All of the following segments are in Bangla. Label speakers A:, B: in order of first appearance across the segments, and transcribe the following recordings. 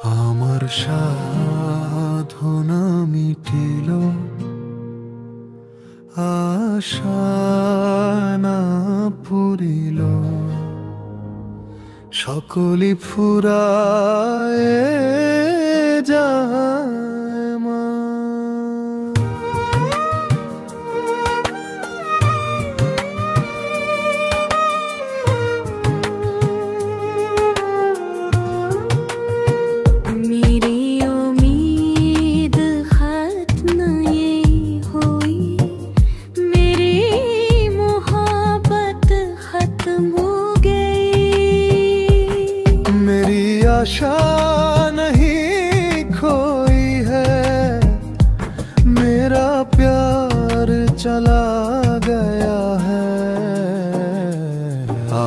A: আমার সাধনা মিটিল, আশা না পুরিল, সকলি ফুরায় যায় মা। आशा नहीं खोई है, मेरा प्यार चला गया है।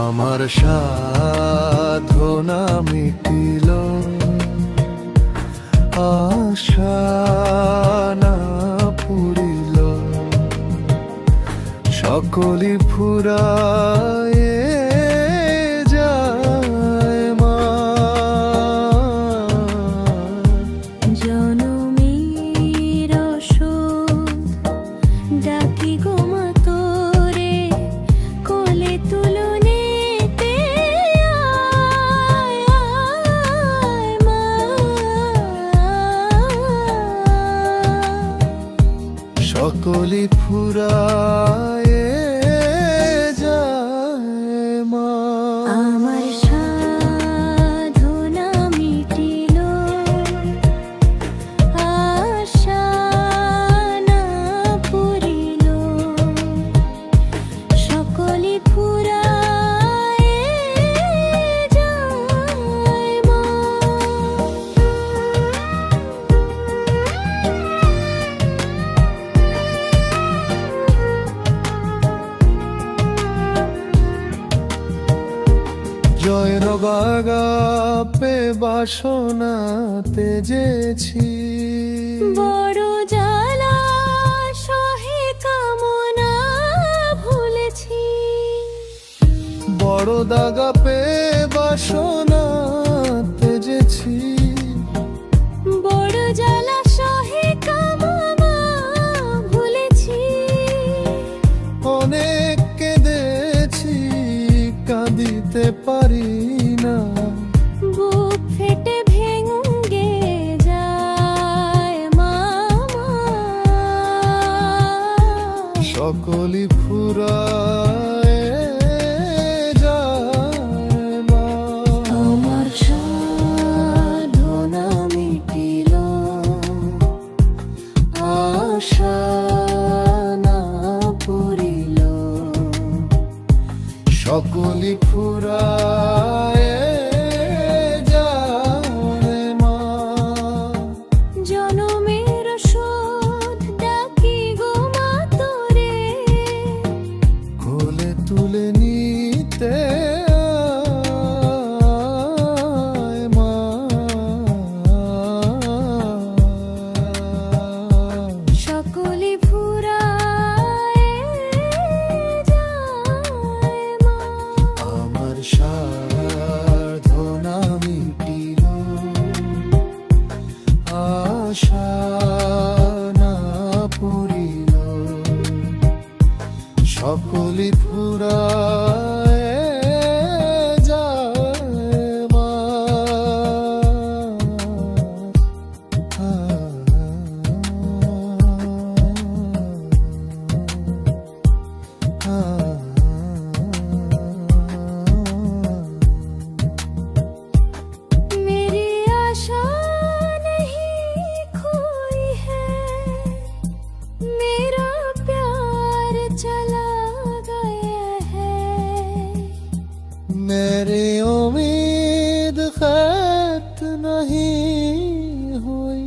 A: আমার সাধনা মিটিল, আশা না পুরিল, সকলি ফুরায় সকলি ফুরায় যায় মা।
B: আমার সাধনা মিটিল, আশা না পুরিল, সকলি ফুরায় যায় মা।
A: জয়ের বাগাপে বাসনা তেজেছি,
B: বড় জ্বালা সহে কামনা ভুলেছি,
A: বড় দাগাপে বাসনা তেজেছি,
B: বড় জ্বালা সহে কামনা ভুলেছি,
A: অনেক কেঁদেছি কাঁদিতে পারি না,
B: বুক ফেটে ভেঙে যায় মামা,
A: সকলি ফুরায় যায় মা।
B: আমার সাধনা মিটিল,
A: আশা না পুরিল, সকলি ফুরায় যায় মা।
B: জনমের শোধ ডাকি গো মা তোরে,
A: কোলে তুলে নিতে আয় মা।
B: সকলি ফুরায় যায় মা।
A: আমার সাধনা মিটিল, আশা না পুরিল, সকলি ফুরায় যায় মা।
B: मेरी आशा नहीं खोई है, मेरा प्यार चला गया है।
A: मेरी उम्मीद खैत नहीं हुई,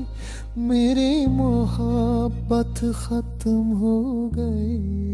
A: मेरी मोहब्बत खत्म हो गई।